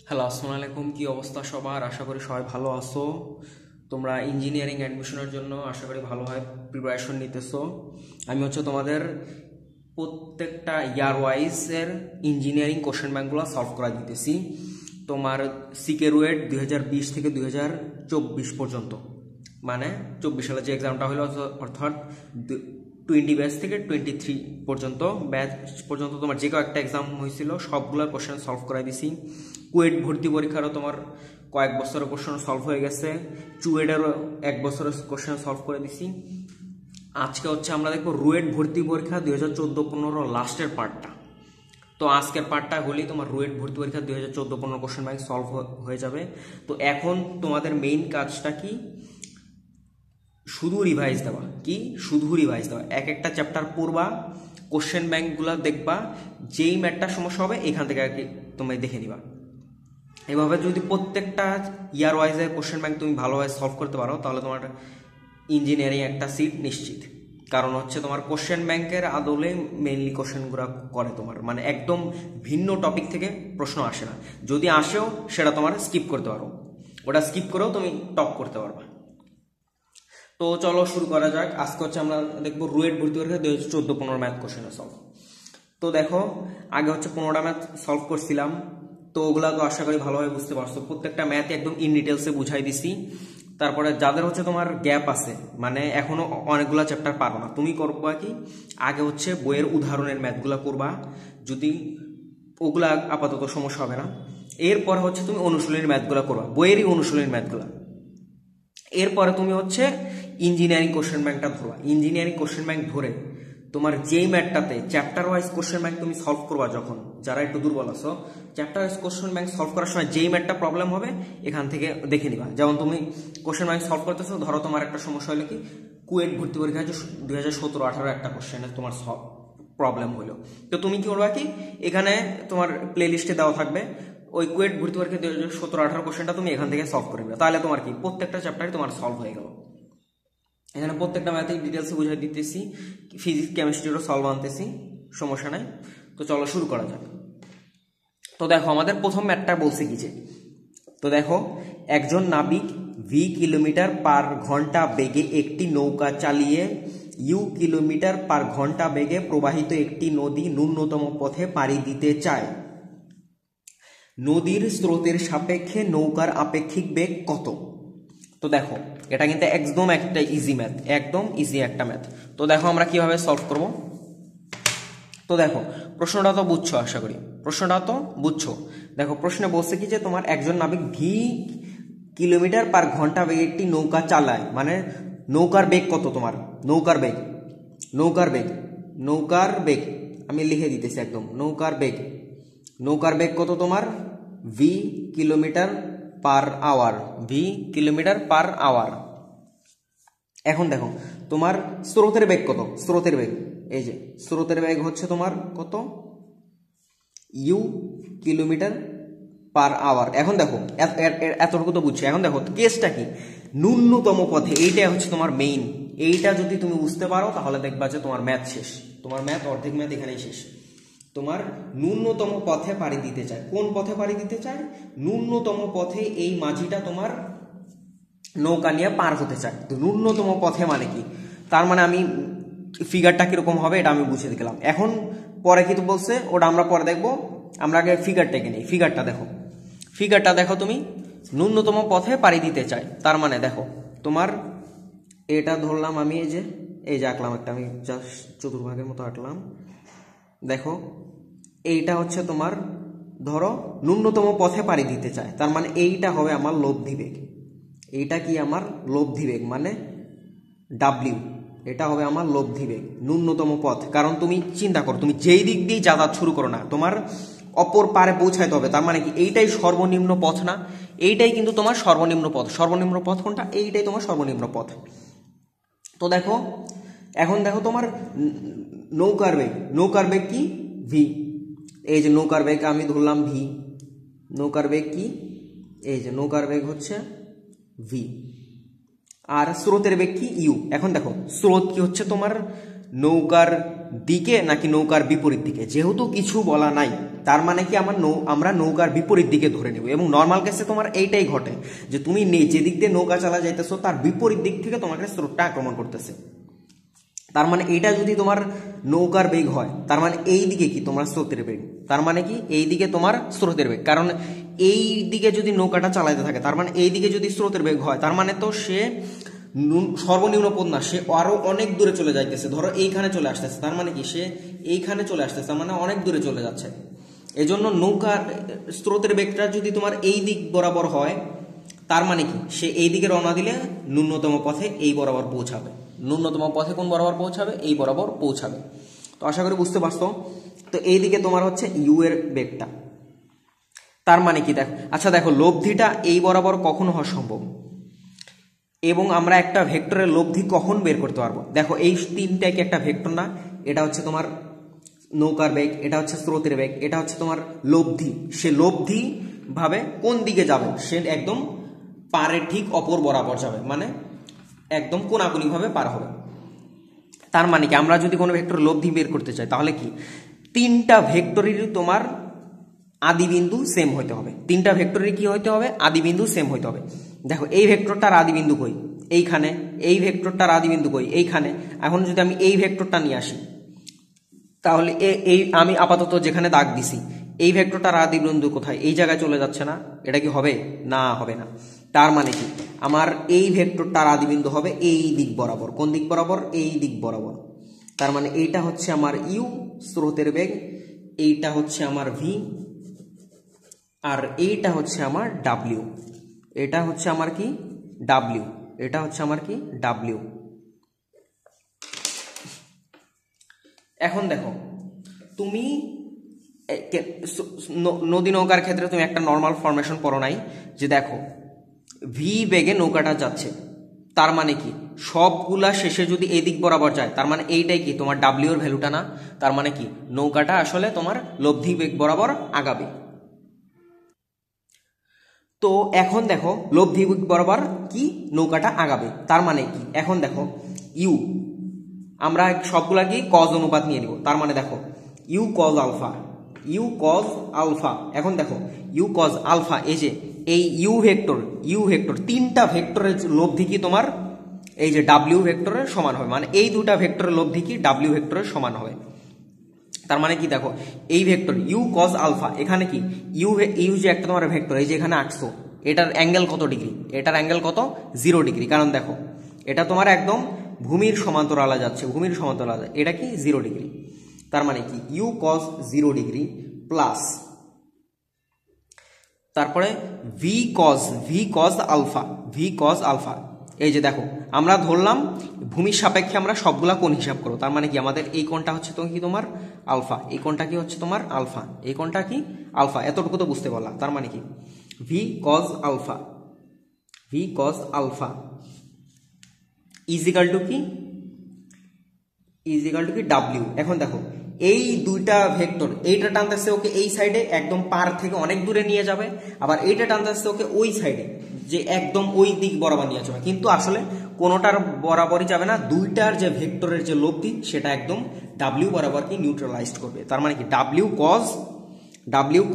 Hello, আসসালামু আলাইকুম। কি অবস্থা সবার? আশা করি সবাই ভালো আছো। তোমরা ইঞ্জিনিয়ারিং অ্যাডমিশনের জন্য আশা করি ভালোভাবে প্রিপারেশন নিতেছো। আমি তোমাদের প্রত্যেকটা ইয়ার ওয়াইজের ইঞ্জিনিয়ারিং কোশ্চেন ব্যাংকগুলো সলভ করা দিতেছি। তোমার সিকে রুয়েট 2020 থেকে 2024 পর্যন্ত, মানে 24 সালে যে এক্সামটা হলো, অর্থাৎ 20 ব্যাচ থেকে 23 পর্যন্ত ব্যাচ পর্যন্ত তোমার যে একটা এক্সাম হয়েছিল সবগুলো কোশ্চেন সলভ করাই দিছি। কুয়েট ভর্তি পরীক্ষারও তোমার কয়েক বছরের কোশ্চেন সলভ হয়ে গেছে, চুয়েটেরও 1 বছরের কোশ্চেন সলভ করে দিছি। আজকে আমরা দেখবো রুয়েট ভর্তি পরীক্ষা 2014-15 লাস্টের পার্টটা। তো আজকের পার্টটা হলেই তোমার রুয়েট ভর্তি পরীক্ষা 2014-15 কোশ্চেন ব্যাংক সলভ হয়ে যাবে। তো এখন তোমাদের মেইন কাজটা কি? শুধু রিভাইজ দেওয়া। শুধু রিভাইজ দেওয়া। এক একটা চ্যাপ্টার পড়বা, কোশ্চেন ব্যাংকগুলো দেখবা, যেই ম্যাটটা সমস্যা হবে এখান থেকে আর কি তুমি দেখে নিবা। এভাবে যদি প্রত্যেকটা ইয়ার ওয়াইজের কোশ্চেন ব্যাংক তুমি ভালোভাবে সলভ করতে পারো, তাহলে তোমার ইঞ্জিনিয়ারিং একটা সিট নিশ্চিত। কারণ তোমার কোশ্চেন ব্যাংকের আদলে মেইনলি কোশ্চেনগুলো করে তোমার, মানে একদম ভিন্ন টপিক থেকে প্রশ্ন আসে না। যদি আসেও সেটা তোমার স্কিপ করতে পারো, ওটা স্কিপ করেও তুমি টপ করতে পারবা। তো চলো শুরু করা যাক। আজকে আমরা দেখবো রুয়েট ভর্তি পরীক্ষা 2014-15 ম্যাথ কোশ্চেনের সলভ। তো দেখো, আগে 15টা ম্যাথ সলভ করছিলাম, তো ওগুলা তো আশা করি ভালোভাবে বুঝতে পারছো। প্রত্যেকটা ম্যাথ একদম ইন ডিটেলসে বুঝাই দিছি। তারপরে যাদের তোমার গ্যাপ আছে, মানে এখনো অনেকগুলা চ্যাপ্টার পারো না, তুমি করবা কি, আগে বইয়ের উদাহরণের ম্যাথগুলা করবা, যদি ওগুলা আপাতত সমস্যা হবে না। এরপরে তুমি অনুশীলনের ম্যাথগুলা করবা, বইয়েরই অনুশীলনের ম্যাথগুলা। এরপরে তুমি ইঞ্জিনিয়ারিং কোশ্চেন ব্যাংকটা ধরবা। ইঞ্জিনিয়ারিং কোশ্চেন ব্যাংক ধরে তোমার যেই ম্যাথটাতে চ্যাপ্টার ওয়াইজ কোশ্চেন ব্যাংক তুমি সলভ করবা, যখন যারা একটু দুর্বল আছো, chapter wise question bank solve করার সময় যেই ম্যাথটা প্রবলেম হবে এখান থেকে দেখে নিবা। যেমন তুমি কোশ্চেন ব্যাংক সলভ করতেছো, ধরো তোমার একটা সমস্যা হলো কি, কুয়েট ভর্তি পরীক্ষা 2017-18 একটা কোশ্চেনে তোমার প্রবলেম হলো, তো তুমি কি করবা কি, এখানে তোমার প্লে লিস্টে দেওয়া থাকবে ওই কুয়েট ভর্তি পরীক্ষা 2017-18 কোশ্চেনটা তুমি এখান থেকে সলভ করে নেবে। তাহলে তোমার কি প্রত্যেকটা চ্যাপ্টারই তোমার সলভ হয়ে গেল। এখানে প্রত্যেকটা ম্যাথে ডিটেলসে বুঝাই দিতেছি, ফিজিক্স কেমিস্ট্রিরও সলভ আনতেছি, সমস্যা নাই। তো চলো শুরু করা যাক। তো দেখো, আমাদের প্রথম ম্যাথটা বলছে কি যে, তো দেখো, একজন নাবিক ভি কিলোমিটার পার ঘন্টা বেগে একটি নৌকা চালিয়ে ইউ কিলোমিটার পার ঘন্টা বেগে প্রবাহিত একটি নদী ন্যূনতম পথে পাড়ি দিতে চায়। নদীর স্রোতের সাপেক্ষে নৌকার আপেক্ষিক বেগ কত? তো দেখো, এটা কিন্তু একদম একটা ইজি ম্যাথ, একদম ইজি একটা ম্যাথ। তো দেখো আমরা কিভাবে সলভ করব। তো দেখো, প্রশ্নটা তো বুঝছো, আশা করি প্রশ্নটা তো বুঝছো। দেখো, প্রশ্নে বলছে কি যে তোমার একজন নাবিক ভি কিলোমিটার পার ঘন্টা বেগে একটি নৌকা চালায়, মানে নৌকার বেগ কত তোমার, নৌকার বেগ আমি লিখে দিতেছি একদম, নৌকার বেগ কত তোমার, ভি কিলোমিটার পার আওয়ার। এখন দেখো, তোমার স্রোতের বেগ কত, এই যে স্রোতের বেগ তোমার কত, ইউ কিলোমিটার পার আওয়ার। এখন দেখো, এতটুকু তো বুঝছো। এখন দেখো কেসটা কি, ন্যূনতম পথে, এইটা তোমার মেইন। এইটা যদি তুমি বুঝতে পারো তাহলে দেখবা যে তোমার ম্যাথ শেষ, তোমার ম্যাথ অর্ধেক ম্যাথ এখানেই শেষ। তোমার ন্যূনতম পথে পাড়ি দিতে চায়, কোন পথে পাড়ি দিতে চায়, ন্যূনতম পথে এই মাঝিটা তোমার নৌকা নিয়ে পার হতে চায়। তো ন্যূনতম পথে মানে কি, তার মানে আমি ফিগারটা কিরকম হবে এটা আমি বুঝে গেলাম। এখন পরে কি তো বলছে ওটা আমরা পরে দেখবো, আমরা আগে ফিগারটাকে নিই। ফিগারটা দেখো তুমি, ন্যূনতম পথে পাড়ি দিতে চায়, তার মানে দেখো তোমার এটা ধরলাম আমি, এই যে আঁকলাম একটা, আমি জাস্ট চতুর্ভাগের মতো আঁকলাম। দেখো, এইটা তোমার ধরো ন্যূনতম পথে পাড়ি দিতে চায়, তার মানে এইটা হবে আমার লব্ধি বেগ। এইটা কি আমার লব্ধি বেগ, মানে ডাব্লিউ, এটা হবে আমার লব্ধি বেগ, ন্যূনতম পথ। কারণ তুমি চিন্তা করো, তুমি যেই দিক দিয়ে যাতায়াত শুরু করো না, তোমার অপর পারে পৌঁছাইতে হবে, তার মানে কি এইটাই সর্বনিম্ন পথ না, এইটাই কিন্তু তোমার সর্বনিম্ন পথ। সর্বনিম্ন পথ কোনটা, এইটাই তোমার সর্বনিম্ন পথ। তো দেখো, এখন দেখো তোমার নৌকার বেগ কি, ভি। এই যে নৌকার বেগ আমি ধরলাম ভি, নৌকার বেগ কি, এই যে নৌকার বেগ ভি, আর স্রোতের বেগ কি, ইউ। এখন দেখো, স্রোত কি তোমার নৌকার দিকে নাকি নৌকার বিপরীত দিকে। যেহেতু কিছু বলা নাই, তার মানে কি আমরা নৌকার বিপরীত দিকে ধরে নেব। এবং নর্মাল কেসে তোমার এইটাই ঘটে যে তুমি যে দিক দিয়ে নৌকা চালা যাইতেছো তার বিপরীত দিক থেকে তোমাকে স্রোতটা আক্রমণ করতেছে। তার মানে এইটা যদি তোমার নৌকার বেগ হয়, তার মানে এই দিকে কি তোমার স্রোতের বেগ, তার মানে কি এই দিকে তোমার স্রোতের বেগ। কারণ এই দিকে যদি নৌকাটা চালাইতে থাকে, তার মানে এই দিকে যদি স্রোতের বেগ হয়, তার মানে তো সে সর্বনিম্ন পদ না, সে আরো অনেক দূরে চলে যাইতেছে। ধরো এইখানে চলে আসতেছে, তার মানে কি সে এইখানে চলে আসতেছে, তার মানে অনেক দূরে চলে যাচ্ছে। এজন্য নৌকার স্রোতের বেগটা যদি তোমার এই দিক বরাবর হয়, তার মানে কি সে এই দিকে রওনা দিলে ন্যূনতম পথে এই বরাবর পৌঁছাবে। ন্যূনতম পথে কোন বরাবর পৌঁছাবে? এই বরাবর পৌঁছাবে। তো আশা করি বুঝতে পারছো। তো এই দিকে তোমার হচ্ছে ইউ এর বেগটা। তার মানে কি দেখো, আচ্ছা দেখো, লব্ধিটা এই বরাবর কখন হওয়া সম্ভব এবং আমরা একটা ভেক্টরের লব্ধি কখন বের করতে পারবো? দেখো এই তিনটা কি একটা ভেক্টর না? এটা হচ্ছে তোমার নৌকার বেগ, এটা হচ্ছে স্রোতের বেগ, এটা হচ্ছে তোমার লব্ধি। সে লব্ধি ভাবে কোন দিকে যাবে? সে একদম পারের ঠিক অপর বরাবর যাবে, মানে একদম কোনাকুনি ভাবে পার হবে। তার মানে কি আমরা যদি কোনো ভেক্টর লব্ধি বের করতে চাই, তাহলে কি তিনটা ভেক্টরেরই তোমার আদিবিন্দু সেম হইতে হবে। তিনটা ভেক্টরের কি হইতে হবে? আদিবিন্দু সেম হইতে হবে। দেখো এই ভেক্টরটার আদিবিন্দু কই? এইখানে। এই ভেক্টরটার আদিবিন্দু কই? এইখানে। এখন যদি আমি এই ভেক্টরটা নিয়ে আসি, তাহলে এই আমি আপাতত যেখানে দাগ দিছি, এই ভেক্টরটার আদিবিন্দু কোথায়? এই জায়গায় চলে যাচ্ছে না? এটা কি হবে? না, হবে না। তার মানে কি আমার এই ভেক্টরটার আদিবিন্দু হবে এই দিক বরাবর। কোন দিক বরাবর? এই দিক বরাবর। তার মানে এইটা হচ্ছে আমার ইউ, স্রোতের বেগ, এইটা হচ্ছে আমার ভি, আর এইটা হচ্ছে আমার ডাব্লিউ। এটা হচ্ছে আমার কি? ডাব্লিউ। এটা হচ্ছে আমার কি? ডাব্লিউ। এখন দেখো, তুমি নদী নৌকার ক্ষেত্রে তুমি একটা নর্মাল ফরমেশন পড়ো নাই, যে দেখো ভি বেগে নৌকাটা যাচ্ছে, তার মানে কি সবগুলা শেষে যদি এদিক বরাবর যায়, তার মানে এইটাই কি তোমার ডাব্লিউ এর ভ্যালুটা না? তার মানে কি নৌকাটা আসলে তোমার লব্ধি বেগ বরাবর আগাবে। তো এখন দেখো লব্ধি বেগ বরাবর কি নৌকাটা আগাবে, তার মানে কি এখন দেখো ইউ আমরা সবগুলা কি কজ অনুপাত নিয়ে নিব। তার মানে দেখো u cos alpha, u cos alpha. এখন দেখো ইউ কজ আলফা, এই যে এই ইউ ভেক্টর তিনটা ভেক্টরের লব্ধি কি তোমার এই যে ডাব্লিউ ভেক্টরের সমান হবে, মানে এই দুটা ভেক্টরের লব্ধি কি ডাব্লিউ ভেক্টরের সমান হবে। তার মানে কি দেখো এই ভেক্টর ইউ কজ আলফা, এখানে কি ইউ যে একটা তোমার ভেক্টর, এই যে এখানে 800, এটার অ্যাঙ্গেল কত ডিগ্রি? এটার অ্যাঙ্গেল কত? 0 ডিগ্রি। কারণ দেখো এটা তোমার একদম ভূমির সমান্তরালে যাচ্ছে, ভূমির সমান্তরালে, এটা কি 0 ডিগ্রি। তার মানে কি ইউ কজ 0 ডিগ্রি প্লাস তারপরে ভি কজ আলফা। এই যে দেখো আমরা ধরলাম ভূমির সাপেক্ষে আমরা সবগুলা কোণ হিসাব করো, তার মানে কি আমাদের এই কোণটা হচ্ছে তো কি তোমার আলফা, এই কোণটা কি হচ্ছে তোমার আলফা, এই কোণটা কি আলফা। এতটুকু তো বুঝতে পারলাম। তার মানে কি v cos alpha is equal to কি ডাব্লিউ। এখন দেখো এই দুইটা ভেক্টর, এইটা টানতেছে ওকে এই সাইডে একদম পার থেকে অনেক দূরে নিয়ে যাবে, আবার এইটা টানতেছে ওকে ওই সাইডে যে একদম ওই দিক বরাবর নিয়ে যাবে, কিন্তু আসলে কোনোটার বরাবরই যাবে না। দুইটার যে ভেক্টরের যে লব্ধি সেটা একদম ডাব্লিউ বরাবর কি নিউট্রালাইজড করবে। তার মানে কি ডাব্লিউ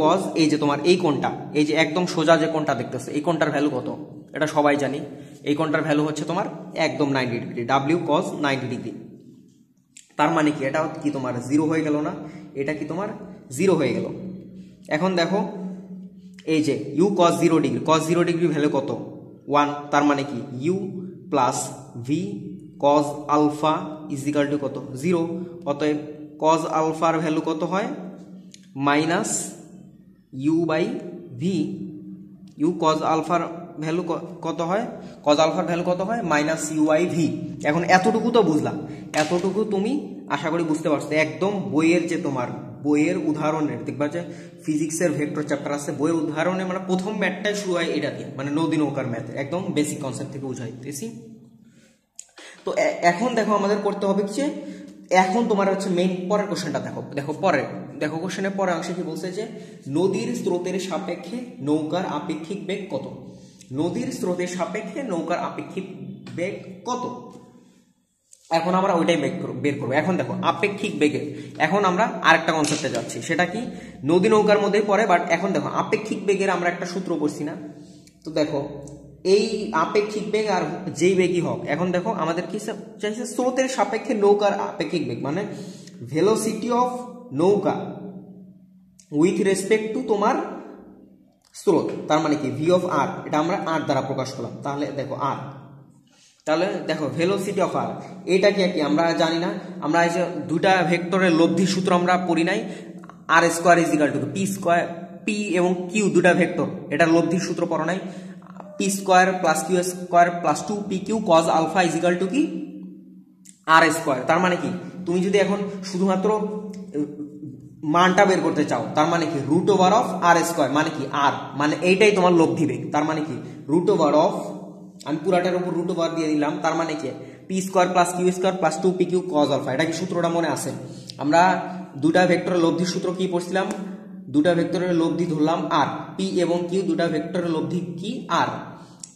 কজ এই যে তোমার এই কোণটা, এই যে একদম সোজা যে কোণটা দেখতেছে, এই কোণটার ভ্যালু কত? এটা সবাই জানি, এই কোণটার ভ্যালু হচ্ছে তোমার একদম 90 ডিগ্রি, ডাব্লিউ কজ 90 ডিগ্রি। তার মানে কি এটা কি তোমার 0 হয়ে গেল না? এটা কি তোমার 0 হয়ে গেল। এখন দেখো এই যে ইউ কজ 0 ডিগ্রি ভ্যালু কত? 1। তার মানে কি u plus v cos alpha is equal to কত? 0। অতএব কজ আলফার ভ্যালু কত হয়? Minus you by v. U cos আলফার ভ্যালু কত হয়? কজ আলফার ভ্যালু কত হয়? Minus you by v. এখন এতটুকু তো বুঝলাম, এতটুকু তুমি আশা করি বুঝতে পারছো। একদম বইয়ের যে তোমার বইয়ের উদাহরণের দেখবা যে ফিজিক্সের ভেক্টর চ্যাপ্টার আছে, বইয়ের উদাহরণে মানে প্রথম ম্যাথটাই শুরু হয় এটা দিয়ে, মানে নদী নৌকার ম্যাথ, একদম বেসিক কনসেপ্ট থেকে বুঝাইতেছি। তো এখন দেখো আমাদের করতে হবে কি, এখন তোমার হচ্ছে মেইন পরের কোশ্চেনটা দেখো কোশ্চেনের পরের অংশে কি বলছে যে নদীর স্রোতের সাপেক্ষে নৌকার আপেক্ষিক বেগ কত? নদীর স্রোতের সাপেক্ষে নৌকার আপেক্ষিক বেগ কত? এখন আমরা ওইটাই বের করবো। এখন দেখো আপেক্ষিক বেগে এখন আমরা আরেকটা কনসেপ্টে যাচ্ছি, সেটা কি নদী নৌকার মধ্যে পড়ে, বাট এখন দেখো আপেক্ষিক বেগের আমরা একটা সূত্র পড়ছি না। তো দেখো এই আপেক্ষিক বেগ আর যেই বেগই হোক, এখন দেখো আমাদের কি চাইছে স্রোতের সাপেক্ষে নৌকার আপেক্ষিক বেগ, মানে ভেলোসিটি অফ নৌকা উইথ রেসপেক্ট টু তোমার স্রোত, তার মানে কি ভি অফ আর, এটা আমরা আর দ্বারা প্রকাশ করলাম। তাহলে দেখো আর, তাহলে দেখো ভেলোসিটি অফ আর এটা কি আমরা জানি না, আমরা এই যে দুটা ভেক্টরের লব্ধি সূত্র আমরা পড়ি নাই, R square is equal to P square, P এবং কিউ দুটা ভেক্টর, এটার লব্ধির সূত্র পড়া নাই, P square plus Q square plus 2p Q cos alpha is equal to কি আর স্কোয়ার। তার মানে কি তুমি যদি এখন শুধুমাত্র মানটা বের করতে চাও, তার মানে কি root over of r square, মানে কি আর, মানে এইটাই তোমার লব্ধি বেগ, তার মানে কি রুট ওভার অফ, আমি পুরাটার উপর রুট ওভার দিয়ে দিলাম, তার মানে কি p square plus Q square plus 2p Q cos alpha. এটা কি সূত্রটা মনে আছে? আমরা দুটা ভেক্টরের লব্ধির সূত্র কি পড়ছিলাম, দুটা ভেক্টরের লব্ধি ধরলাম আর, পি এবং কিউ দুটা ভেক্টরের লব্ধি কি আর।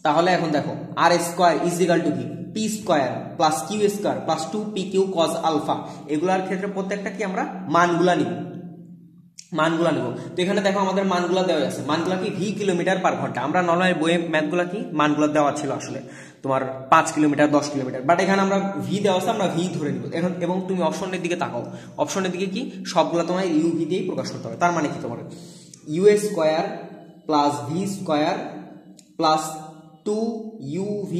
তাহলে এখন দেখো r square is equal to কি p square plus Q square plus 2p Q cos alpha. এগুলার ক্ষেত্রে প্রত্যেকটা কি আমরা মানগুলা নিব। তো এখানে দেখো আমাদের মানগুলা দেওয়া আছে, মানগুলা কি ভি কিলোমিটার পার ঘন্টা। আমরা নর্মাল বইয়ে ম্যাথগুলা কি মানগুলা দেওয়া ছিল আসলে তোমার 5 কিলোমিটার 10 কিলোমিটার, বাট এখানে আমরা ভি দেওয়া আছে, আমরা ভি ধরে নিব এখন। এবং তুমি অপশনের দিকে তাকাও, অপশনের দিকে কি সবগুলা তোমার ইউ ভি দিয়েই প্রকাশ করতে হবে। তার মানে কি তোমার u square plus v square plus 2uv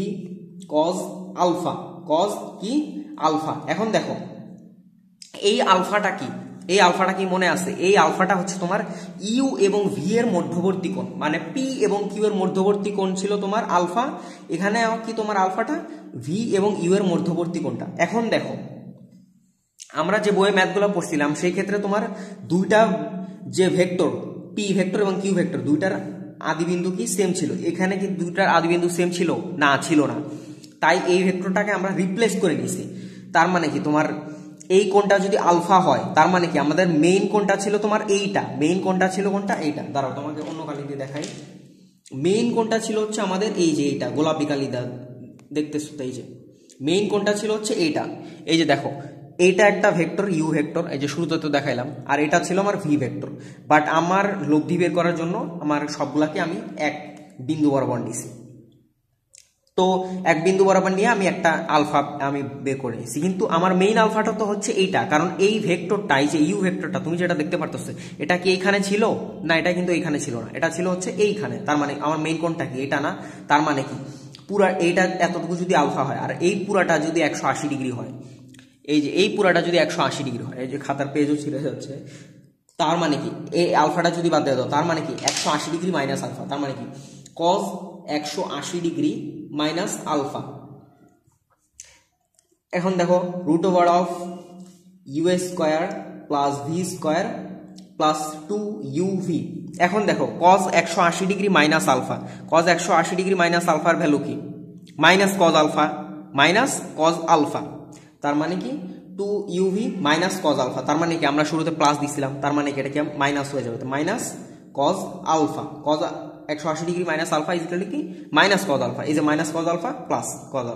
cos alpha, cos কি আলফা। এখন দেখো এই আলফাটা কি, এই আলফাটা কি মনে আছে, এই আলফাটা হচ্ছে তোমার ইউ এবং ভি এর মধ্যবর্তী কোণ, মানে পি এবং কিউ এর মধ্যবর্তী কোণ ছিল তোমার আলফা। এখানে কি তোমার আলফাটা ভি এবং ইউ এর মধ্যবর্তী কোণটা। এখন দেখো আমরা যে বইয়ে ম্যাথগুলো পড়ছিলাম সেই ক্ষেত্রে তোমার দুইটা যে ভেক্টর পি ভেক্টর এবং কিউ ভেক্টর দুইটার আদিবিন্দু কি সেম ছিল। এখানে কি দুইটার আদিবিন্দু সেম ছিল না, ছিল না, তাই এই ভেক্টরটাকে আমরা রিপ্লেস করে নিয়েছি। তার মানে কি তোমার এই কোণটা যদি আলফা হয়, তার মানে কি আমাদের মেইন কোণটা ছিল তোমার এইটা, মেইন কোণটা ছিল কোনটা এইটা, দাঁড়াও তোমাকে অন্য কালি দিয়ে দেখাই। মেইন কোণটা ছিল হচ্ছে আমাদের এই যে এইটা গোলাপি কালি দেখতেছো তো, এই যে মেইন কোণটা ছিল হচ্ছে এইটা। এই যে দেখো এইটা একটা ভেক্টর ইউ ভেক্টর, এই যে শুরুতে তো দেখাইলাম, আর এটা ছিল আমার ভি ভেক্টর। বাট আমার লব্ধি বের করার জন্য আমার সবগুলাকে আমি এক বিন্দু বরাবর নিছি। তো এক বিন্দু বরাবর নিয়ে আমি একটা আলফা আমি বের করে নিয়েছি, কিন্তু আমার মেইন আলফাটা তো হচ্ছে এইটা, কারণ এই ভেক্টরটা এই যে ইউ ভেক্টরটা তুমি যেটা দেখতে পারতেছো এটা কি এইখানে ছিল না, এটা কিন্তু এইখানে ছিল না, এটা ছিল হচ্ছে এইখানে। তার মানে আমার মেইন কোণটা কি এটা না, তার মানে কি পুরা এইটা এতটুকু যদি আলফা হয় আর এই পুরাটা যদি 180 ডিগ্রি হয়, এই যে এই পুরাটা যদি 180 ডিগ্রি হয়, এই যে খাতার পেজও ছিঁড়ে যাচ্ছে, তার মানে কি এই আলফাটা যদি বাদ দিয়ে দাও, তার মানে কি 180 ডিগ্রি মাইনাস আলফা, তার মানে কি কজ 180 ডিগ্রি মাইনাস আলফা। এখন দেখো root over of u square plus v square plus 2uv। এখন দেখো cos 180 degree minus alpha, cos 180 degree minus আলফার ভ্যালু কি minus cos alpha, minus cos alpha, তার মানে কি 2uv মাইনাস কজ আলফা। তার মানে কি আমরা শুরুতে প্লাস দিছিলাম, তার মানে কি এটা কি মাইনাস হয়ে যাবে, minus cos alpha, cos 180 degree minus alpha is equal to কি মাইনাস কজ আলফা, এই যে minus cos alpha plus cos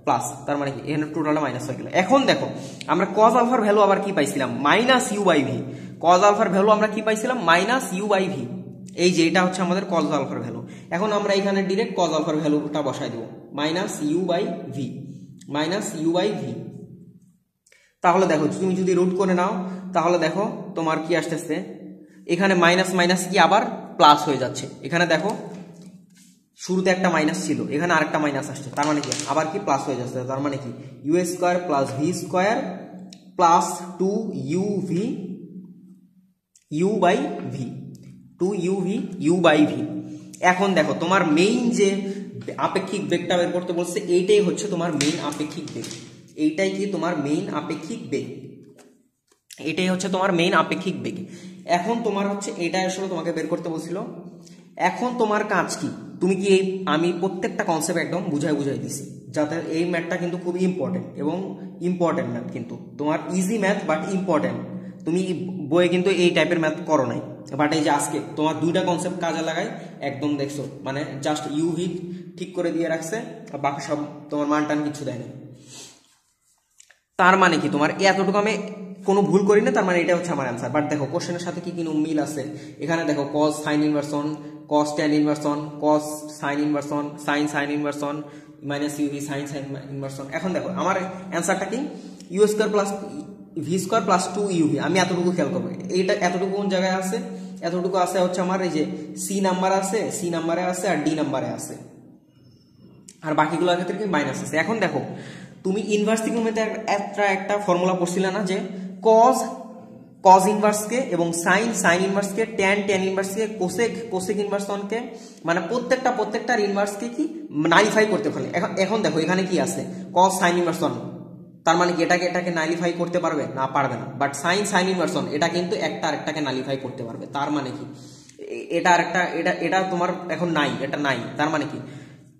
plus, তার মানে কি এখানে টোটালটা মাইনাস হয়ে গেল। এখন দেখো আমরা কজ আলফার ভ্যালু আবার কি পাইছিলাম minus you by v, cos আলফার ভ্যালু আমরা কি পাইছিলাম মাইনাস ইউ বাই ভি, এই যে এটা হচ্ছে আমাদের কজ আলফার ভ্যালু। এখন আমরা এখানে ডাইরেক্ট কজ আলফার ভ্যালুটা বসাই দেব minus you by V, minus you by V. তাহলে দেখো তুমি যদি রুট করে নাও তাহলে দেখো তোমার কি আসতেছে, এখানে মাইনাস মাইনাস কি আবার প্লাস হয়ে যাচ্ছে। এখানে দেখো শুরুতে একটা মাইনাস ছিল, এখানে আরেকটা মাইনাস আসছে, তার মানে কি আবার কি প্লাস হয়ে যাচ্ছে। তার মানে কি u square plus v square plus 2uv u by v, 2uv u by v. এখন দেখো তোমার মেইন যে আপেক্ষিক বেগটা বের করতে বলছে এইটাই হচ্ছে তোমার মেইন আপেক্ষিক বেগ, এইটাই কি তোমার মেইন আপেক্ষিক বেগ, এটাই হচ্ছে তোমার মেইন আপেক্ষিক বেগ। এখন তোমার হচ্ছে এটা আসলে তোমাকে বের করতে বলছিল। এখন তোমার কাজ কি, তুমি কি আমি প্রত্যেকটা কনসেপ্ট একদম বুঝাই দিছি, যাতে এই ম্যাথটা কিন্তু খুব ইম্পর্টেন্ট এবং ইম্পর্টেন্ট ম্যাথ, কিন্তু তোমার ইজি ম্যাথ বাট ইম্পর্টেন্ট। তুমি বইয়ে কিন্তু এই টাইপের ম্যাথ করো নাই, বাট এই যে আজকে তোমার দুইটা কনসেপ্ট কাজে লাগাই একদম দেখছো, মানে জাস্ট ইউভি ঠিক করে দিয়ে রাখছে, বাকি সব তোমার মান টান কিছু দেয় না। তার মানে কি তোমার এতটুকু আমি কোনো ভুল করি না, তার মানে এটা হচ্ছে আমার অ্যান্সার। বাট দেখো কোশ্চেনের সাথে কি কোনো মিল আছে, এখানে দেখো cos sine inversion, cos tan inversion, cos sine inversion, sine sine inversion, minus uv sine sine inversion. এখন দেখো আমার অ্যান্সারটা কি, u square plus v square plus 2 uv. আমি এতটুকু খেয়াল করবো, এইটা এতটুকু কোন জায়গায় আছে, এতটুকু আছে হচ্ছে আমার এই যে সি নাম্বার আছে, সি নাম্বারে আছে আর ডি নাম্বারে আছে, আর বাকিগুলোর ক্ষেত্রে কি মাইনাস আছে। এখন দেখো তুমি ইনভার্স ত্রিকোণমিতিতে একটা ফর্মুলা পড়ছিলে না, যে কজ কজ ইনভার্সকে এবং সাইন সাইন ইনভার্সকে, ট্যান ট্যান ইনভার্সকে, কোসেক কোসেক ইনভার্সনকে, মানে প্রত্যেকটার ইনভার্সকে কি নালিফাই করতে পারলে। এখন দেখো এখানে কি আছে, কজ সাইন ইনভার্সন, তার মানে কি এটাকে নালিফাই করতে পারবে না, পারবে না। বাট সাইন সাইন ইনভার্সন এটা কিন্তু একটা আরেকটাকে নালিফাই করতে পারবে। তার মানে কি এটা আরেকটা, এটা তোমার এখন নাই, এটা নাই। তার মানে কি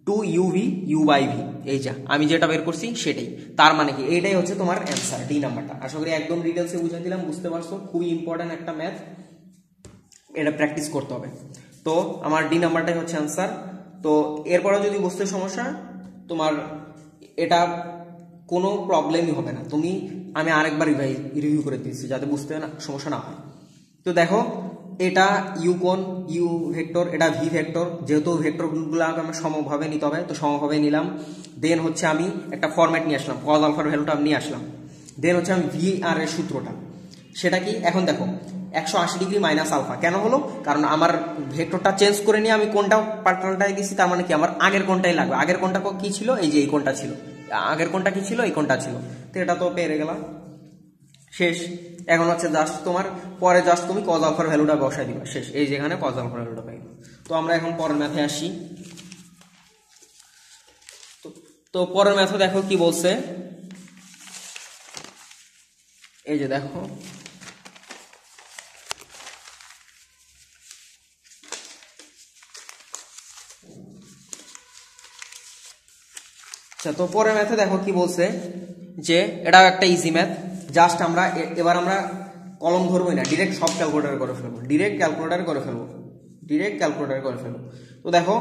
2 ইউভি ইউ বাই ভি, এই যা আমি যেটা বের করছি সেটাই। তার মানে কি এইটাই হচ্ছে তোমার অ্যান্সার, ডি নাম্বারটা। আশা করি একদম ডিটেলসে বুঝিয়ে দিলাম, বুঝতে পারছো। খুবই ইম্পর্টেন্ট একটা ম্যাথ, এটা প্র্যাকটিস করতে হবে। তো আমার ডি নাম্বারটাই হচ্ছে অ্যান্সার। তো এরপরে যদি বুঝতে সমস্যা, তোমার এটা কোনো প্রবলেমই হবে না, আমি আরেকবার রিভিউ করে দিচ্ছি যাতে বুঝতে সমস্যা না হয়। তো দেখো এটা ইউ কোণ, ইউ ভেক্টর, এটা ভি ভেক্টর, যেহেতু ভেক্টরগুলো আমার সমভাবে নিতে হবে, তো সমভাবে নিলাম। দেন হচ্ছে আমি একটা ফরম্যাট নিয়ে আসলাম, কজ আলফার ভ্যালুটা আমি নিয়ে আসলাম। দেন হচ্ছে আমি ভি আর এর সূত্রটা, সেটা কি, এখন দেখো 180 ডিগ্রি মাইনাস আলফা কেন হলো, কারণ আমার ভেক্টরটা চেঞ্জ করে নিয়ে আমি কোনটা পাল্টাই দিচ্ছি। তার মানে কি আমার আগের কোনটাই লাগবে। আগের কোনটা কি ছিল, এই যে এই কোনটা ছিল, আগের কোনটা কি ছিল, এই কোনটা ছিল। তো এটা তো পেরে গেলাম, শেষ। এখন হচ্ছে জাস্ট তোমার পরে জাস্ট তুমি কজ আলফার ভ্যালুটা বসাই দিবা, শেষ। এই যেখানে কজ আলফার ভ্যালুটা পাই। তো আমরা এখন পরের ম্যাথে আসি। তো পরের ম্যাথে দেখো কি বলছে, এই যে দেখো আচ্ছা, তো পরের ম্যাথে দেখো কি বলছে, যে এটাও একটা ইজি ম্যাথ। জাস্ট এবার আমরা কলম ধরবোই না, ডিরেক্ট সব ক্যালকুলেটার করে ফেলবো, ডিরেক্ট ক্যালকুলেটার করে ফেলবো। তো দেখো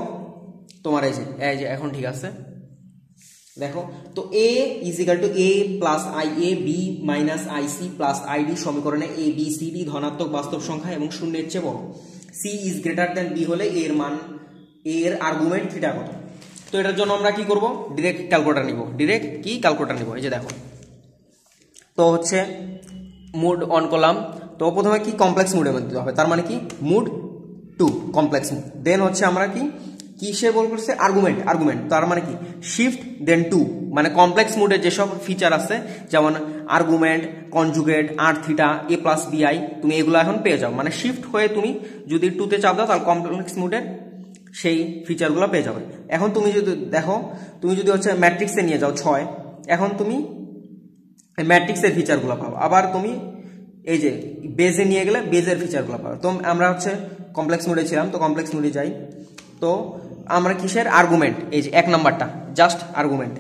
তোমার এই যে এখন ঠিক আছে। দেখো তো A equal to A plus I A B minus I C plus I D সমীকরণে এ বি সি ডি ধনাত্মক বাস্তব সংখ্যা এবং শূন্যের চেয়ে বড়, c is greater than b হলে এর মান, এর আর্গুমেন্ট থিটা কত। তো এটার জন্য আমরা কি করব, ডিরেক্ট ক্যালকুলেটর নিব, এই যে দেখো। তো হচ্ছে মুড অন করলাম। তো প্রথমে কি কমপ্লেক্স মুডের মধ্যে দিতে হবে, তার মানে কি মুড 2 কমপ্লেক্স মুড। দেন হচ্ছে আমরা কিসে বল করছে, আর্গুমেন্ট, তার মানে কি শিফট দেন 2, মানে কমপ্লেক্স মুডের যেসব ফিচার আছে যেমন আর্গুমেন্ট, কনজুগেট, আর থিটা, এ প্লাস বিআই, তুমি এগুলো এখন পেয়ে যাও। মানে শিফট হয়ে তুমি যদি 2তে চাপ দাও তাহলে কমপ্লেক্স মুডের সেই ফিচারগুলো পেয়ে যাবে। এখন তুমি যদি দেখো, তুমি যদি হচ্ছে ম্যাট্রিক্সে নিয়ে যাও 6, এখন তুমি ম্যাট্রিক্সের ফিচারগুলো পাবো। আবার তুমি এই যে বেজে নিয়ে গেলে বেজের ফিচারগুলো পাবো। তো আমরা হচ্ছে কমপ্লেক্স মুডে ছিলাম, তো কমপ্লেক্স মুডে যাই। তো আমরা কিসের আর্গুমেন্ট, এই যে 1 নাম্বারটা জাস্ট আর্গুমেন্ট।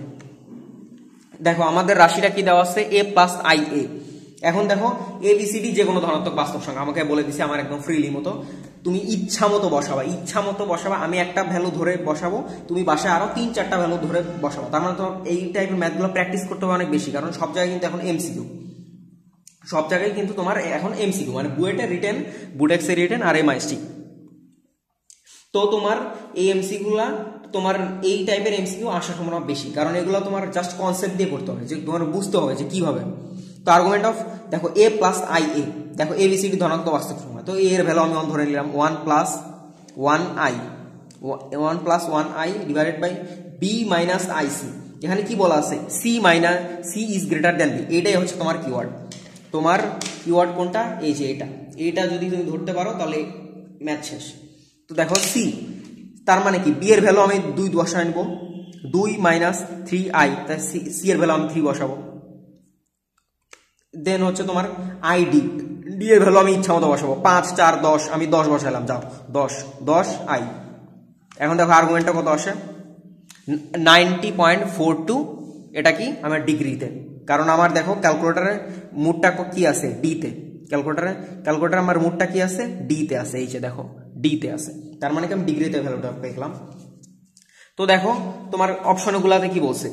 দেখো আমাদের রাশিটা কি দেওয়া আছে, এ প্লাস আই এ। এখন দেখো এ বি সি ডি যে কোনো ধনাত্মক বাস্তব সংখ্যা, আমাকে বলে দিছে আমার একদম ফ্রিলি মতো, তুমি ইচ্ছা মতো বসাবা। আমি একটা ভ্যালু ধরে বসাবো, তুমি বাসায় আরো 3-4টা ভ্যালু ধরে বসাবো। তার মানে তো এই টাইপের ম্যাথগুলো প্র্যাকটিস করতে হবে অনেক বেশি, কারণ সব জায়গায় কিন্তু এখন এমসিকিউ, সব জায়গায় কিন্তু তোমার এখন এমসিকিউ, মানে বুয়েটের রিটেন, বুটেক্সের রিটেন আর এমআইএসটি। তো তোমার এই এমসিকিউগুলা, তোমার এই টাইপের এমসিকিউ আসার সম্ভাবনা বেশি, কারণ এগুলো তোমার জাস্ট কনসেপ্ট দিয়ে করতে হবে, যে তোমার বুঝতে হবে যে কিভাবে। তো আর্গুমেন্ট অফ দেখো এ প্লাস আই এ, দেখো এ বি সি ডি ধনাত্মক বাস্তব সংখ্যা। তো এর ভ্যালু আমি ধরে নিলাম 1 plus 1i divided by b minus I c. এখানে কি বলা আছে, c is greater than b, এটাই হচ্ছে তোমার কিওয়ার্ড। তোমার কিওয়ার্ড কোনটা, এই যে এটা যদি তুমি ধরতে পারো তাহলে ম্যাথ শেষ। তো দেখো সি, তার মানে কি বি এর ভ্যালু আমি 2 বসায় নেব, 2 মাইনাস 3i, তাই সি এর ভ্যালু আমি 3 বসাবো। দেন হচ্ছে তোমার আইডি, ডি এর ভ্যালু আমি ইচ্ছা মতো বসাবো, 5 4 10, আমি 10 বসাইলাম, যাও 10 আই। এখন দেখো আর্গুমেন্টটা কত আসে, 90.42, এটা কি আমার ডিগ্রিতে, কারণ আমার দেখো ক্যালকুলেটারে মুডটা কি আছে, ডিতে। ক্যালকুলেটারে আমার মুডটা কি আছে, ডিতে আছে, এই যে দেখো ডিতে আছে, তার মানে কি আমি ডিগ্রিতে ভ্যালুটা পেলাম। তো দেখো তোমার অপশনগুলোতে কি বলছে,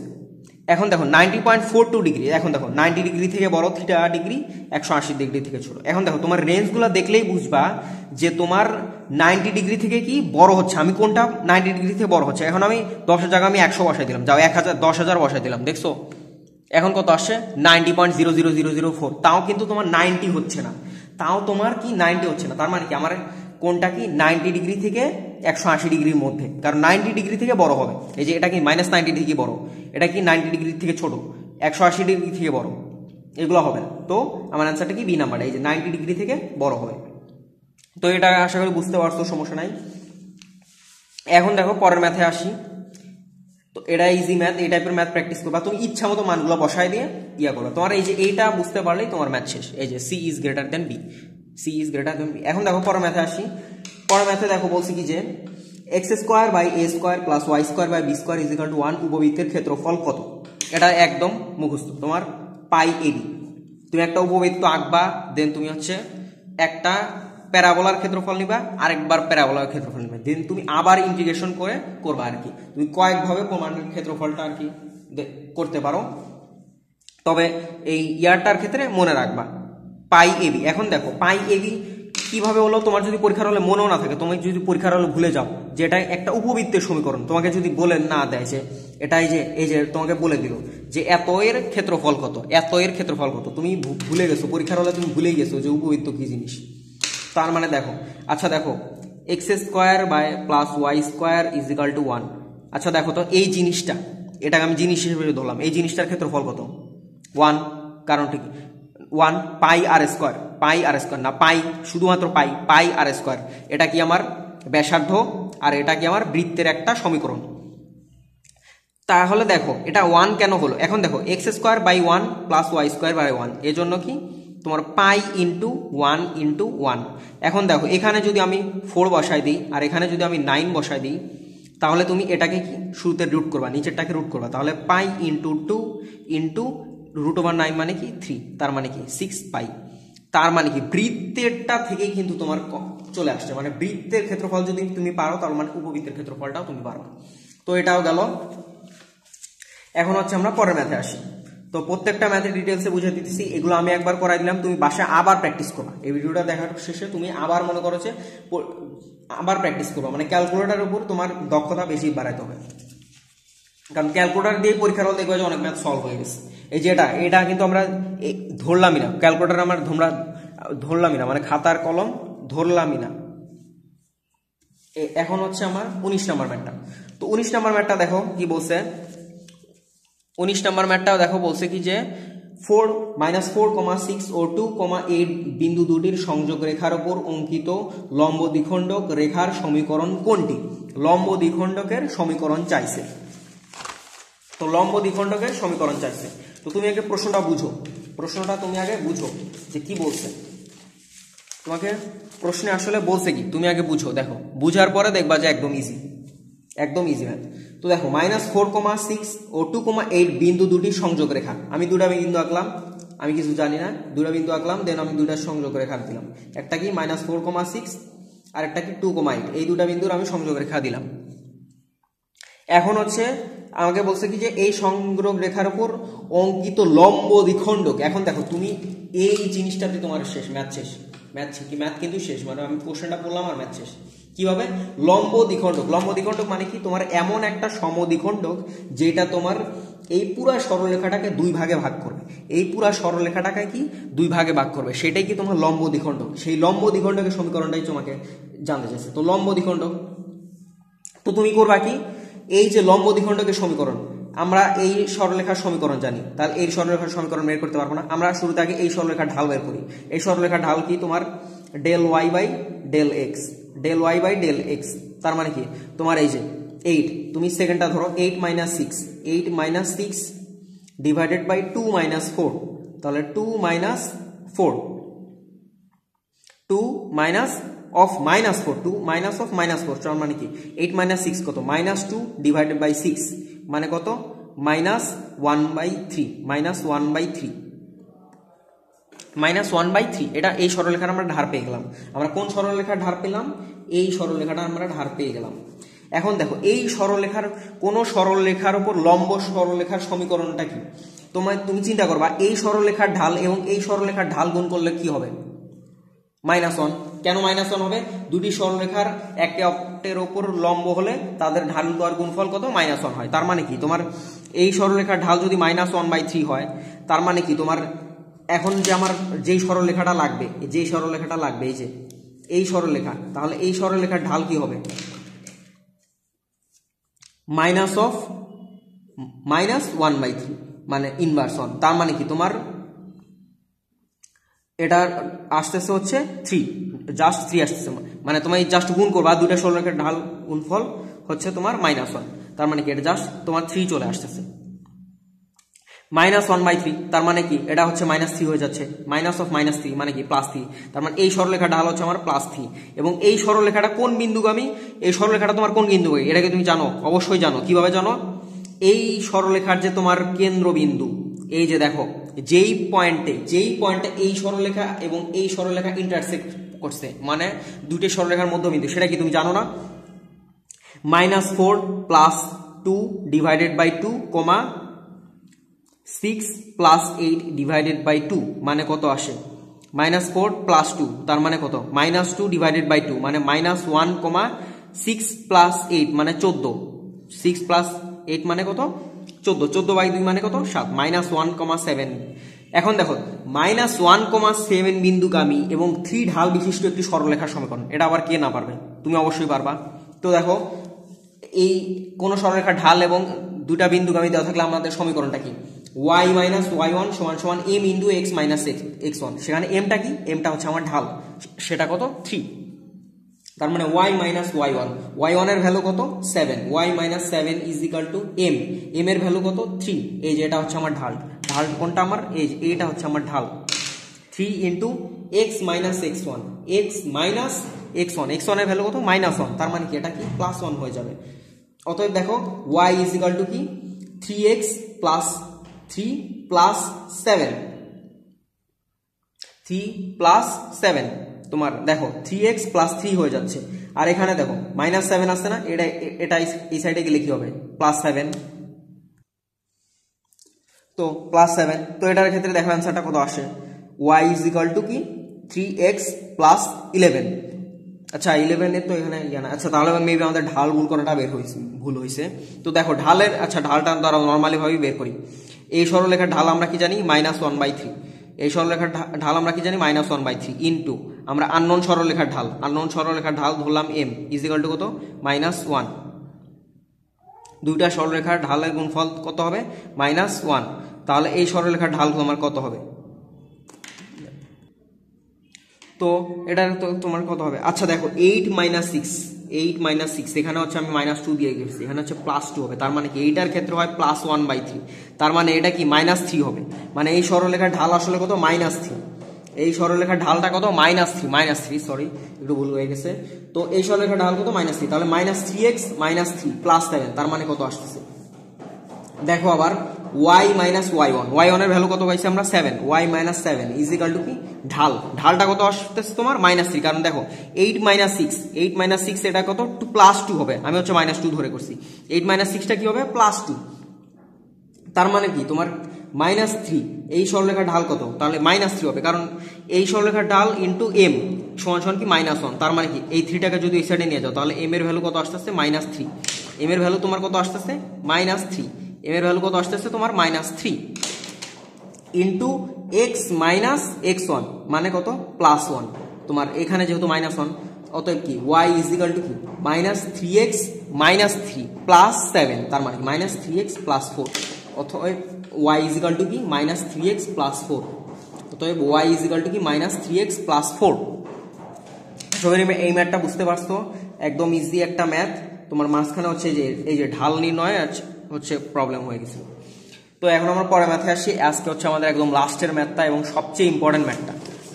এখন দেখো 90.42 ডিগ্রি, এখন দেখো 90 ডিগ্রি থেকে বড়, থিটা ডিগ্রি 180 ডিগ্রি থেকে ছোট। এখন দেখো তোমার রেঞ্জগুলো দেখলেই বুঝবা যে তোমার 90 ডিগ্রি থেকে কি বড় হচ্ছে, আমি কোনটা 90 ডিগ্রি থেকে বড় হচ্ছে। এখন আমি 10-এর জায়গায় আমি 100 বসাই দিলাম, যাও 1000 10,000 বসাই দিলাম, দেখছো এখন কত আসছে 90.00004, তাও কিন্তু তোমার 90 হচ্ছে না, তাও তোমার কি 90 হচ্ছে না। তার মানে কি আমার কোনটা কি 90 ডিগ্রি থেকে 180 ডিগ্রির মধ্যে, কারণ 90 ডিগ্রি থেকে বড় হবে। এই যে এটা কি -90 থেকে বড়, এটা কি 90 ডিগ্রি থেকে ছোট, 180 ডিগ্রি থেকে বড়, এগুলো হবে না। তো আমার অ্যান্সারটা কি বি নাম্বারটা, এই যে 90 ডিগ্রি থেকে বড় হবে। তো এটা আশা করি বুঝতে পারছো, সমস্যা নাই। এখন দেখো পরের ম্যাথে আসি। তো এটা ইজি ম্যাথ, এই টাইপের ম্যাথ প্র্যাকটিস করবা, তুমি ইচ্ছা মতো মানগুলো বসায় দিয়ে ইয়া করো, তোমার এই যে এইটা বুঝতে পারলেই তোমার ম্যাথ শেষ। এই যে c is greater than b, c is greater than b. এখন দেখো পরের ম্যাথে আসি। পরের ম্যাথে দেখো বলছি কি যে x² + a² + b² = 1 উপবৃত্তের ক্ষেত্রফল কত। এটা একদম মুখস্থ তোমার পাই এবি। তুমি একটা উপবৃত্ত আঁকবা, দেন তুমি হচ্ছে একটা প্যারাবোলার ক্ষেত্রফল নিবা, আরেকবার প্যারাবোলার ক্ষেত্রফল নিবা, দেন তুমি আবার ইন্টিগ্রেশন করে করবা আর কি। তুমি কয়েকভাবে প্রমাণের ক্ষেত্রফলটা আর কি করতে পারো, তবে এই ইয়ারটার ক্ষেত্রে মনে রাখবা পাই এবি। এখন দেখো পাই এবি কিভাবে হলো, তোমার যদি পরীক্ষার হলে মনেও না থাকে, তুমি যদি পরীক্ষার হলে ভুলে যাও যে এটা একটা উপবৃত্তের সমীকরণ, তোমাকে যদি বলে না দেয় যে এটাই যে এই যে তোমাকে বলে দিল যে এত এর ক্ষেত্রফল কত, এত এর ক্ষেত্রফল কত, তুমি ভুলে গেছো, পরীক্ষার হলে তুমি ভুলেই গেছো যে উপবৃত্ত কি জিনিস। তার মানে দেখো, আচ্ছা দেখো x² + y² = 1। আচ্ছা দেখো তো এই জিনিসটা, এটাকে আমি জিনিস হিসেবে ধরলাম, এই জিনিসটার ক্ষেত্রফল কত 1, কারণ ঠিক 1 পাই আর স্কোয়ার, পাই আর স্কোয়ার না, পাই শুধুমাত্র পাই আর স্কোয়ার। এটা কি আমার ব্যাসার্ধ আর এটা কি আমার বৃত্তের একটা সমীকরণ। তাহলে দেখো এটা 1 কেন হলো, এখন দেখো x² / 1 + y² / 1, এজন্য কি তোমার পাই × 1 × 1। এখন দেখো এখানে যদি আমি 4 বসাই দিই আর এখানে যদি আমি 9 বসাই দিই, তাহলে তুমি এটাকে কি শুরুতে রুট করবা, নিচেরটাকে রুট করবা, তাহলে পাই × 2 × √9 মানে কি 3, তার মানে কি 6 পাই। তার মানে কি বৃত্তেরটা থেকেই কিন্তু তোমার চলে আসছে, মানে বৃত্তের ক্ষেত্রফল যদি তুমি পারো তার মানে উপবৃত্তের ক্ষেত্রফলটাও তুমি পারো। তো এটাও গেল। এখন হচ্ছে আমরা পরের ম্যাথে আসি। তো প্রত্যেকটা ম্যাথের ডিটেলসে বুঝিয়ে দিতেছি, এগুলো আমি একবার করাই দিলাম, তুমি বাসায় আবার প্র্যাকটিস করবা। এই ভিডিওটা দেখার শেষে তুমি আবার মনে করো যে আবার প্র্যাকটিস করবা, মানে ক্যালকুলেটারের উপর তোমার দক্ষতা বেশি বাড়াইতে হবে, কারণ ক্যালকুলেটার দিয়ে পরীক্ষার হল দেখবে যে অনেক ম্যাথ সলভ হয়ে গেছে। এই যে এটা কিন্তু আমরা ধরলামই না, ক্যালকুলেটার আমরা ধরলামই না, মানে খাতার কলম ধরলামই না। এখন হচ্ছে আমার 19 নম্বর ম্যাথটা। তো 19 নম্বর ম্যাথটা দেখো কি বলছে, 19 নম্বর ম্যাথটাও দেখো বলছে কি যে 4 - 6 ও 2,8 বিন্দু দুটির সংযোগ রেখার উপর অঙ্কিত লম্ব দ্বিখণ্ডক রেখার সমীকরণ কোনটি। লম্ব দ্বিখণ্ডকের সমীকরণ চাইছে, তো লম্ব দ্বিখণ্ডকের সমীকরণ চাইছে। তো তুমি আগে প্রশ্নটা বুঝো, প্রশ্নটা তুমি আগে বুঝো যে কি বলছে, তোমাকে প্রশ্নে আসলে বলছে কি তুমি আগে বুঝো। দেখো বুঝার পরে দেখবা যে একদম ইজি, একদম ইজি ম্যাথ। তো দেখো -4,6 ও 2,8 বিন্দু দুটি সংযোগ রেখা, আমি দুটা বিন্দু আঁকলাম, আমি কিছু জানি না, দুটা বিন্দু আঁকলাম, দেন আমি দুটা সংযোগ রেখা দিলাম, একটা কি -4,6 আর একটা কি 2,8, এই দুটা বিন্দুর আমি সংযোগ রেখা দিলাম। এখন হচ্ছে আমাকে বলছে কি যে এই সংযোগ রেখার উপর অঙ্কিত লম্ব দ্বিখণ্ডক। এখন দেখো তুমি এই জিনিসটাতে তোমার শেষ, ম্যাথ শেষ, ম্যাথ কিন্তু শেষ, মানে আমি কোশ্চেনটা পড়লাম আর ম্যাথ শেষ। কিভাবে লম্ব দ্বিখণ্ডক, লম্ব দ্বিখণ্ডক মানে কি তোমার এমন একটা সমদ্বিখণ্ডক যেটা তোমার এই পুরা সরলরেখাটাকে দুই ভাগে ভাগ করবে, এই পুরা সরলরেখাটাকে কি দুই ভাগে ভাগ করবে, সেটাই কি তোমার লম্ব দ্বিখণ্ডক। সেই লম্ব দ্বিখণ্ডকের সমীকরণটাই তোমাকে জানতে চাইছে। তো লম্ব দ্বিখণ্ডক, তো তুমি করবা কি, এই যে লম্ব দ্বিখণ্ডকের সমীকরণ, আমরা এই সরলরেখার সমীকরণ জানি, তাহলে এই সরলরেখার সমীকরণ বের করতে পারবো না। আমরা শুরুতে আগে এই সরলরেখার ঢাল বের করি। এই সরলরেখার ঢাল কি তোমার ∂y/∂x, ∂y/∂x, তার মানে কি তোমার এই যে 8, তুমি সেকেন্ডটা ধরো 8 - 6, 8 - 6 ডিভাইডেড বাই 2 - 4, তাহলে 2 - 4, 2 - of -4, 2 - of -4, তার মানে কি 8 - 6 কত, -2 ডিভাইডেড বাই 6 মানে কত -1/3, -1/3। এটা এই সরলরেখার আমরা ধার পেয়ে গেলাম। আমরা কোন সরলরেখার ধার পেলাম, এই সরলরেখাটা আমরা ধার পেয়ে গেলাম। এখন দেখো এই সরলরেখার কোন সরলরেখার উপর লম্ব সরলরেখার সমীকরণটা কি, তুমি চিন্তা করবা এই সরলরেখার ঢাল এবং এই সরলরেখার ঢাল গুণ করলে কি হবে, -1। কেন -1 হবে? দুটি সরলরেখার একে অপরের উপর লম্ব হলে তাদের ঢাল দেওয়ার গুণফল কত, -1 হয়। তার মানে কি, তোমার এই সরলরেখার ঢাল যদি -1/3 হয়, তার মানে কি তোমার এখন যে আমার যেই সরলরেখাটা লাগবে, এই যে এই সরলরেখা, তাহলে এই সরলরেখার ঢাল কি হবে, -1/3 মানে ইনভার্স 1। তার মানে কি তোমার এটা আসতেছে হচ্ছে 3, জাস্ট 3 আসতেছে, মানে তোমার জাস্ট গুণ করবা দুইটা সরলরেখার ঢাল গুণফল হচ্ছে তোমার -1। তার মানে কি এটা জাস্ট তোমার 3 চলে আসতেছে। -1/3 তার মানে কি এটা হচ্ছে -3 হয়ে যাচ্ছে, -3 মানে কি +3। তার মানে এই সরলরেখার ঢাল হচ্ছে আমার +3। এবং এই সরলরেখাটা কোন বিন্দুগামী, এই সরলরেখাটা তোমার কোন বিন্দুগামী এটাকে তুমি জানো, অবশ্যই জানো। কিভাবে জানো, এই সরলরেখার যে তোমার কেন্দ্রবিন্দু, এই যে দেখো যেই পয়েন্টে এই সরলরেখা এবং এই সরলরেখা ইন্টারসেক্ট করছে, মানে দুটি সরলরেখার মধ্যবিন্দু, সেটা কি তুমি জানো না, -4 + 2 ডিভাইডেড বাই 2, 6 + 8 ডিভাইডেড বাই 2 মানে কত আসে, -4 + 2 তার মানে কত, -2 ডিভাইডেড বাই 2 মানে -1, 6 + 8 মানে 14, 6 + 8 মানে কত, 14, 14/2 মানে কত, 7, -1,7। এখন দেখো -1,7 বিন্দুগামী এবং 3 ঢাল বিশিষ্ট একটি সরলরেখার সমীকরণ, এটা আবার কে না পারবে, তুমি অবশ্যই পারবা। তো দেখো এই কোন সরলরেখার ঢাল এবং দুটা বিন্দুগামী দেওয়া থাকলে আমাদের সমীকরণটা কি, y - y1 = m × x - x1। সেখানে mটা কি, mটা হচ্ছে আমার ঢাল, সেটা কত, 3। তার মানে y - y1 এর ভ্যালু কত, 7, y - 7 = m, m এর ভ্যালু কত, 3। এই যে এটা হচ্ছে আমার ঢাল, ঢাল কোনটা আমার, এই যে এটা হচ্ছে আমার ঢাল, 3 × x - x1, x - x1, x1 এর ভ্যালু কত, -1। তার মানে কি এটা কি +1 হয়ে যাবে। অতএব দেখো y = কি, 3x + 3 + 7, 3 + 7 তোমার দেখো 3x + 3 হয়ে যাচ্ছে। আর এখানে দেখো -7 আসছে না, এটা এই সাইডে গেলে কি হবে, +7। তো +7, তো এটার ক্ষেত্রে দেখো অ্যান্সারটা কত আসে, y = কি 3x + 11। আচ্ছা 11 এর তো এখানে না, আচ্ছা তাহলে মেবি আমাদের ঢাল ভুল করাটা ভুল হয়েছে। তো দেখো ঢালের, আচ্ছা ঢালটা দ্বারা নর্মালি ভাবে বের করি। এই সরলরেখার ঢাল আমরা কি জানি, -1/3। এই সরলরেখার ঢাল আমরা কি জানি, -1/3 ইনটু আমরা আননোন সরলরেখার ঢাল ধরলাম m = কত, -1। দুইটা সরলরেখার ঢালের গুণফল কত হবে, -1। তাহলে এই সরলরেখার ঢাল তোমার কত হবে, তো এটা তো তোমার কত হবে, আচ্ছা দেখো 8 - 6 এখানে হচ্ছে আমি -2 দিয়ে গেছি, এখানে হচ্ছে +2 হবে। তার মানে কি এইটার ক্ষেত্রে হয় +1/3, তার মানে এটা কি -3 হবে। মানে এই সরলরেখার ঢাল আসলে কত, -3। এই সরলরেখার ঢালটা কত, -3 সরি একটু ভুল হয়ে গেছে। তো এই সরলরেখার ঢাল কত, -3, তাহলে -3x - 3 + 7 তার মানে কত আসতেছে, দেখো আবার y - y1 এর ভ্যালু কত পাইছি আমরা, 7, y - 7 = কি ঢালটা কত আসতেছে তোমার, -3। কারণ দেখো 8 - 6 এটা কত, +2 হবে, আমি হচ্ছে -2 ধরে করছি, 8 - 6টা কি হবে, +2। তার মানে কি তোমার -3, এই সরলরেখার ঢাল কত, তাহলে -3 হবে, কারণ এই সরলরেখার ঢাল ইনটু m = কি -1। তার মানে কি এই 3টাকে যদি এই সাইডে নিয়ে যাও, তাহলে m এর ভ্যালু কত আসতেছে, -3। m এর ভ্যালু তোমার কত আসতেছে, -3। m এর ভ্যালু কত আসতেছে তোমার, -3 ইনটু x - x1 মানে কত, +1। তোমার এখানে যেহেতু -1, অতএব কি y = কি -3x - 3 + 7 তার মানে -3x + 4। অতএব y = কি -3x + 4। অতএব y = কি -3x + 4। সবাই এই ম্যাথটা বুঝতে পারছো, একদম ইজি একটা ম্যাথ। তোমার মাঝখানে হচ্ছে যে এই যে ঢাল নির্ণয় হচ্ছে প্রবলেম হয়ে গেছিল। তো এখন আমরা পরে ম্যাথে আসি। আজকে হচ্ছে আমাদের একদম লাস্টের ম্যাথটা এবং সবচেয়ে ইম্পর্টেন্ট ম্যাথটা,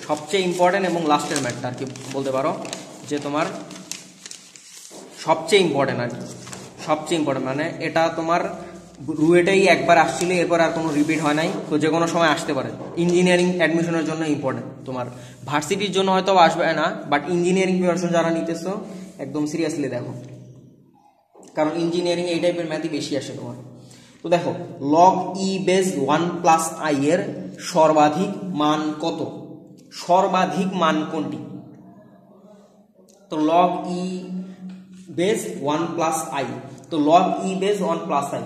সবচেয়ে ইম্পর্টেন্ট এবং লাস্টের ম্যাথটা আর কি বলতে পারো, যে তোমার সবচেয়ে ইম্পর্টেন্ট আর কি, সবচেয়ে ইম্পর্টেন্ট মানে এটা তোমার রুয়েটাই একবার আসছিল, এরপর আর কোনো রিপিট হয় নাই, তো যে কোনো সময় আসতে পারে। ইঞ্জিনিয়ারিং অ্যাডমিশনের জন্য ইম্পর্টেন্ট, তোমার ভার্সিটির জন্য হয়তো আসবে না, বাট ইঞ্জিনিয়ারিং প্রিপারেশন যারা নিতেছো একদম সিরিয়াসলি দেখো। কারণ ইঞ্জিনিয়ারিং এই টাইপের ম্যাথই বেশি আসে তোমার। তো দেখো log e base 1 plus I এর সর্বাধিক মান কত? সর্বাধিক মান কোনটি? তো log e base 1 plus I, তো log e base 1 plus I,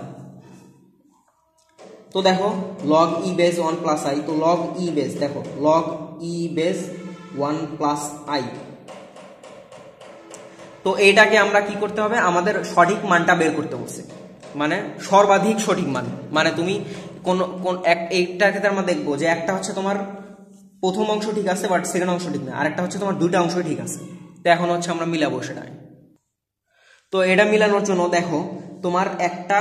তো দেখো log e base 1 plus I, তো লগ ই বেস দেখো log e base 1 plus I, তো এইটাকে আমরা কি করতে হবে, আমাদের সঠিক মানটা বের করতে বলছে, মানে সর্বাধিক সঠিক মান। মানে তুমি কোন এইটার ক্ষেত্রে আমরা দেখবো যে একটা হচ্ছে তোমার প্রথম অংশ ঠিক আছে বাট সেকেন্ড অংশ ঠিক না, আর একটা হচ্ছে তোমার দুইটা অংশ ঠিক আছে। তো এখন হচ্ছে আমরা মিলাবো সেটা। তো এটা মিলানোর জন্য দেখো তোমার একটা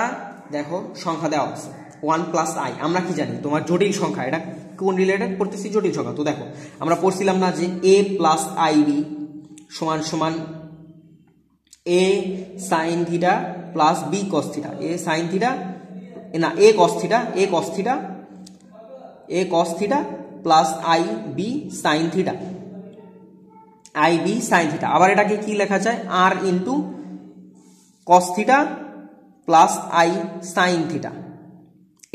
দেখো সংখ্যা দেওয়া আছে 1 প্লাস আই, আমরা কি জানি তোমার জটিল সংখ্যা, এটা কোন রিলেটেড পড়তেছি, জটিল সংখ্যা। তো দেখো আমরা পড়ছিলাম না যে এ প্লাস আই বি সমান সমান A sine theta plus B cos theta, A sine theta না A cos theta, A cos theta, A cos theta plus I B sine theta, I B sine theta. আবার এটাকে কি লেখা যায়, R into cos theta plus I sine theta,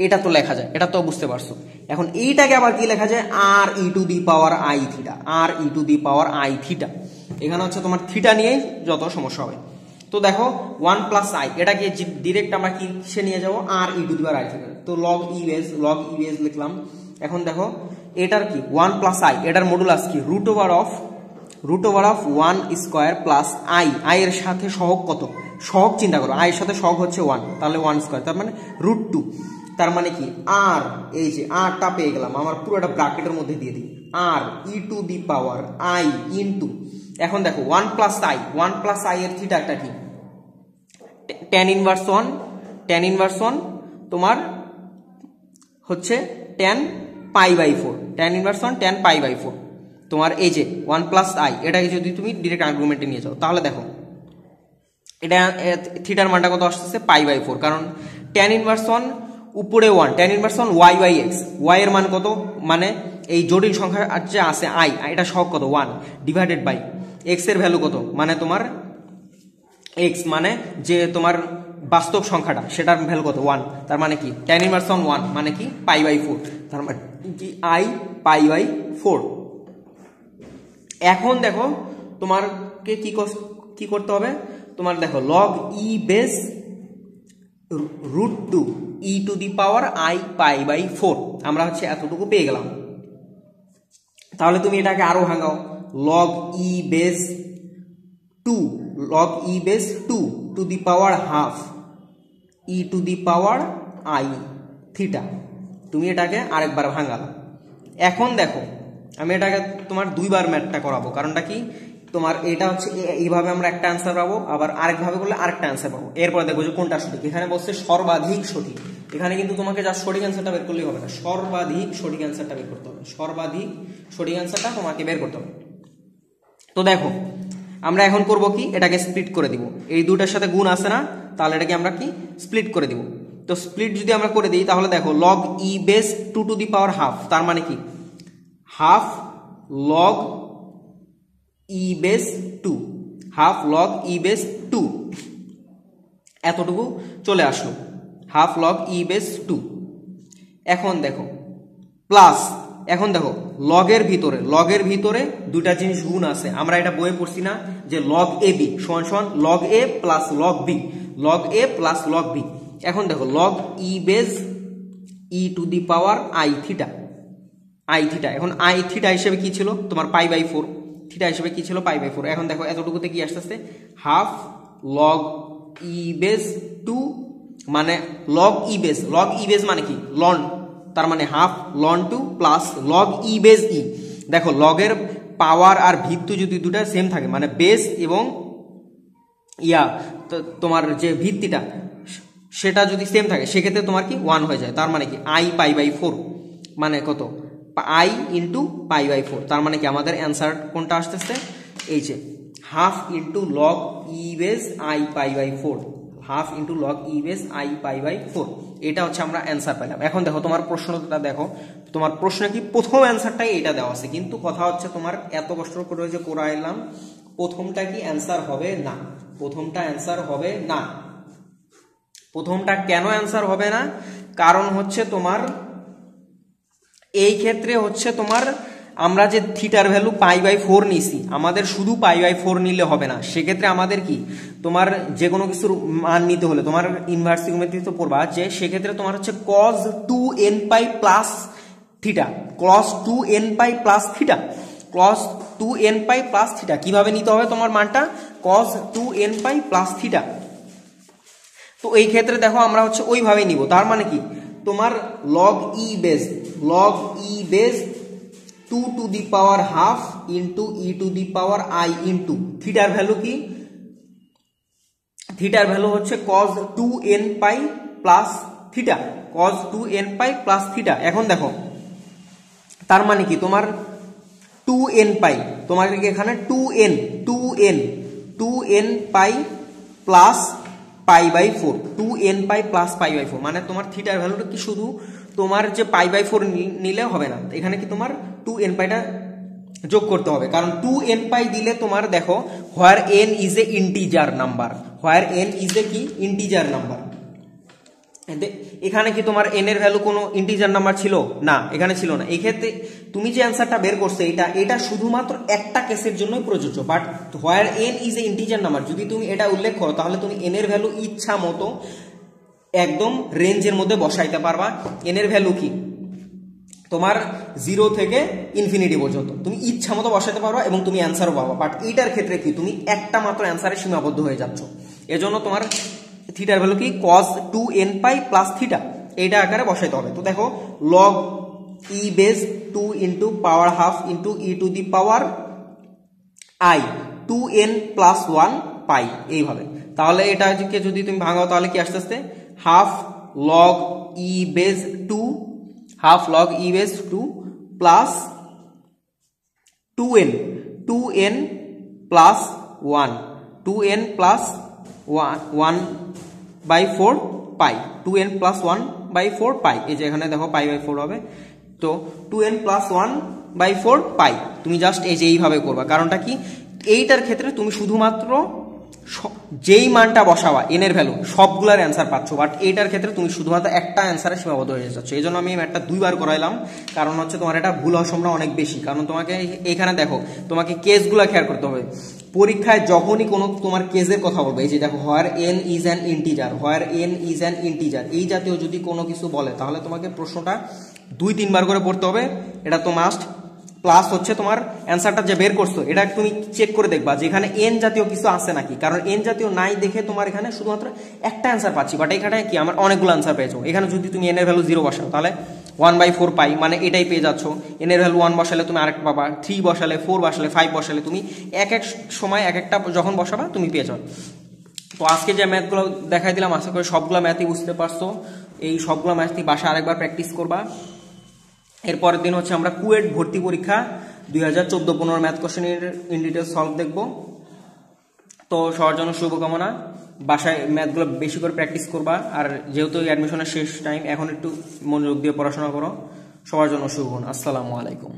এটা তো লেখা যায়, এটা তো বুঝতে পারছো। এখন এইটাকে আবার কি লেখা যায়, R e to the power I theta, R e to the power I theta. এখানে হচ্ছে তোমার থিটা নিয়ে যত সমস্যা হবে। তো দেখো 1 প্লাস আই এটাকে ডিরেক্ট আমরা কিসে নিয়ে যাবো, R e to the power I theta, তো লগ ই বেস লিখলাম। এখন দেখো এটার কি 1 প্লাস আই, এটার মডুলাস কি root over of 1 square plus I, I এর সাথে সহগ কত, সহগ চিন্তা করো, আই এর সাথে সহগ হচ্ছে 1, তাহলে 1 স্কোয়ার তার মানে √2, তার মানে কি আর এই যে আরটা পেয়ে গেলাম, আমার পুরোটা ব্র্যাকেটের মধ্যে দিয়ে দিই, R e to the power I into, এখন দেখো 1 প্লাস আই এর থিটাটা কি tan ইনভার্স 1 তোমার হচ্ছে tan pi by 4, tan inverse 1 tan pi by 4, তোমার এই যে 1 প্লাস আই এটাকে যদি তুমি ডিরেক্ট আর্গুমেন্টে নিয়ে যাও তাহলে দেখো এটা থিটার মানটা কত আসতেছে পাই বাই 4, কারণ tan ইনভার্স 1 উপরে 1, tan inverse 1 y by x, y এর মান কত, মানে এই জটিল সংখ্যা যে আছে আই, এটা সহগ কত 1 ডিভাইডেড বাই x এর ভ্যালু কত, মানে তোমার x মানে যে তোমার বাস্তব সংখ্যাটা সেটার ভ্যালু কত 1, তার মানে কি tan ইনভার্স 1 মানে কি পাই বাই 4, তার মানে কি i পাই বাই 4। এখন দেখো তোমারকে কি করতে হবে, তোমার দেখো log e base √2 e to the power i pi by 4, আমরা হচ্ছে এতটুকু পেয়ে গেলাম। তাহলে তুমি এটাকে আরো ভাঙাও, log e base 2 to the power half e to the power I theta, তুমি এটাকে আরেকবার ভাঙালো। এখন দেখো আমি এটাকে তোমার দুইবার ম্যাথটা করাবো, কারণটা কি তোমার এটা হচ্ছে এইভাবে আমরা একটা অ্যান্সার পাবো, আবার আরেকভাবে করলে আরেকটা অ্যান্সার পাবো, এরপর দেখবো যে কোনটা সঠিক। এখানে বলছে সর্বাধিক সঠিক, এখানে কিন্তু তোমাকে যা সঠিক অ্যান্সারটা বের করলেই হবে না, সর্বাধিক সঠিক অ্যান্সারটা বের করতে হবে, সর্বাধিক সঠিক অ্যান্সারটা তোমাকে বের করতে হবে। তো দেখো আমরা এখন করব কি, এটাকে স্প্লিট করে দিব, এই দুটার সাথে গুণ আছে না, তাহলে এটাকে আমরা কি স্প্লিট করে দিব। তো স্প্লিট যদি আমরা করে দিই তাহলে দেখো log e base 2 to the power half, তার মানে কি half log e base 2, half log e base 2, এতটুকু চলে আসলো, হাফ লগ ই বেস 2। এখন দেখো প্লাস, এখন দেখো লগের ভিতরে দুইটা জিনিস গুণ আছে, আমরা এটা বইয়ে পড়ছি না যে লগ এ বি সমান সমান লগ এ প্লাস লগ বি, লগ এ প্লাস লগ বি। এখন দেখো log e base E to the power I theta, এখন আই থিটা হিসেবে কি ছিল তোমার পাই বাই 4, থিটা হিসেবে কি ছিল পাই বাই 4। এখন দেখো এতটুকুতে কি আসতেছে হাফ লগ ই বেস 2, মানে লগ ই বেস মানে কি লন, তার মানে half loan 2 plus log e base ই। দেখো লগের পাওয়ার আর ভিত্তি যদি দুটা সেম থাকে, মানে বেস এবং তোমার যে ভিত্তিটা সেটা যদি সেম থাকে সেক্ষেত্রে তোমার কি 1 হয়ে যায়, তার মানে কি আই পাই বাই 4 মানে কত আই ইন্টু পাই বাই 4, তার মানে কি আমাদের অ্যান্সার কোনটা আসতেছে, এই যে half into log e base i pi by 4, half into log e base i pi by 4, এটা হচ্ছে আমরা অ্যান্সার পেলাম। এখন দেখো তোমার প্রশ্নটা দেখো, তোমার প্রশ্নে কি প্রথম অ্যান্সারটাই এটা দেওয়া আছে, কিন্তু কথা হচ্ছে তোমার এত কষ্ট করে যে করাইলাম প্রথমটা কি অ্যান্সার হবে না, প্রথমটা অ্যান্সার হবে না, প্রথমটা কেন অ্যান্সার হবে না, কারণ হচ্ছে তোমার এই ক্ষেত্রে হচ্ছে তোমার আমরা যে থিটার ভ্যালু π/4 নিছি, আমাদের শুধু π/4 নিলে হবে না, সেক্ষেত্রে আমাদের কি তোমার যে কোনো কিছুর মান নিতে হলে তোমার ইনভার্স ত্রিকোণমিতিতে পড়বা যে সেক্ষেত্রে তোমার হচ্ছে cos 2nπ plus theta, cos 2nπ plus theta, cos 2nπ plus theta কিভাবে নিতে হবে তোমার মানটা cos 2nπ প্লাস থিটা। তো এই ক্ষেত্রে দেখো আমরা হচ্ছে ওইভাবেই নিব, তার মানে কি তোমার log e base 2 to the power half into e two the power i into থিটার ভ্যালু কি, থিটার ভ্যালু হচ্ছে cos 2nπ plus theta, cos 2nπ plus theta. এখন দেখো তার মানে কি তোমার 2nπ, তোমার এখানে 2nπ প্লাস π/4, 2nπ প্লাস π/4 মানে তোমার থিটার ভ্যালুটা কি শুধু তোমার যে π/4 নিলে হবে না, এখানে কি তোমার 2nπটা যোগ করতে হবে, কারণ 2nπ দিলে তোমার দেখো হোয়ার n is a integer number, where n is a কি ইন্টিজার নাম্বার, এখানে কি তোমার n এর ভ্যালু কোনো ইন্টিজার নাম্বার ছিল না, এখানে ছিল না। এই ক্ষেত্রে তুমি যে অ্যান্সারটা বের করছো এটা শুধুমাত্র একটা কেসের জন্যই প্রযোজ্য, but where n is a integer number যদি তুমি এটা উল্লেখ করো তাহলে তুমি n এর ভ্যালু ইচ্ছা মতো একদম রেঞ্জের মধ্যে বসাইতে পারবা। n এর ভ্যালু কি তোমার 0 থেকে ইনফিনিটি পর্যন্ত তুমি ইচ্ছা মতো বসাতে পারবা এবং তুমি অ্যান্সারও পাবা, বাট এইটার ক্ষেত্রে কি তুমি একটা মাত্র অ্যান্সারে সীমাবদ্ধ হয়ে যাচ্ছ, এজন্য তোমার থিটার ভ্যালু কি cos 2nπ প্লাস থিটা এইটা আকারে বসাইতে হবে। তো দেখো log e base 2 into power half into e two the power i 2n plus 1 পাই এইভাবে, তাহলে এটাকে যদি তুমি ভাঙাও তাহলে কি আস্তে আস্তে half log e base 2 plus 2n plus 1 2n plus 1/4 পাই, 2n প্লাস 1/4 পাই, এই যে এখানে দেখো π/4 হবে, তো 2n প্লাস 1/4 পাই তুমি জাস্ট এই যে এইভাবে করবা, কারণটা কি এইটার ক্ষেত্রে তুমি শুধুমাত্র যেই মানটা বসাবা n এর ভ্যালু সবগুলার অ্যান্সার পাচ্ছ, বাট এইটার ক্ষেত্রে তুমি শুধুমাত্র একটা অ্যান্সারে সীমাবদ্ধ হয়ে যাচ্ছ, এই জন্য আমি ম্যাথটা 2বার করাইলাম, কারণ হচ্ছে তোমার এটা ভুল হওয়ার সম্ভাবনা অনেক বেশি, কারণ তোমাকে এইখানে দেখো তোমাকে কেসগুলো খেয়াল করতে হবে, পরীক্ষায় যখনই কোনো তোমার কেসের কথা বলবে এই যে দেখো হোয়ার n ইজ অ্যান ইন্টিজার, এই জাতীয় যদি কোনো কিছু বলে তাহলে তোমাকে প্রশ্নটা 2-3 বার করে পড়তে হবে, এটা তো মাস্ট। প্লাস হচ্ছে তোমার অ্যান্সারটা যে বের করছো এটা তুমি চেক করে দেখবা যে এখানে n জাতীয় কিছু আছে নাকি, কারণ n জাতীয় নাই দেখে তোমার এখানে শুধুমাত্র একটা অ্যান্সার পাচ্ছি, বাট এখানে কি আমার অনেকগুলো অ্যান্সার পেয়েছো, এখানে যদি তুমি n এর ভ্যালু 0 বসাও তাহলে 1/4 পাই মানে এটাই পেয়ে যাচ্ছ, n এর ভ্যালু 1 বসালে তুমি আরেকটা পাবা, 3 বসালে 4 বসালে 5 বসালে তুমি এক সময় এক একটা যখন বসাবা তুমি পেয়ে যাও। তো আজকে যে ম্যাথগুলো দেখাই দিলাম আশা করি সবগুলো ম্যাথই বুঝতে পারছো, এই সবগুলো ম্যাথই বাসায় আরেকবার প্র্যাকটিস করবা। এরপরের দিন হচ্ছে আমরা কুয়েট ভর্তি পরীক্ষা 2014-15 ম্যাথ কোশ্চেনের ইন ডিটেল সলভ দেখব। তো সবার জন্য শুভকামনা, বাসায় ম্যাথগুলো বেশি করে প্র্যাকটিস করবা, আর যেহেতু অ্যাডমিশনের শেষ টাইম এখন একটু মনোযোগ দিয়ে পড়াশোনা করো। সবার জন্য শুভকামনা, আসসালামু আলাইকুম।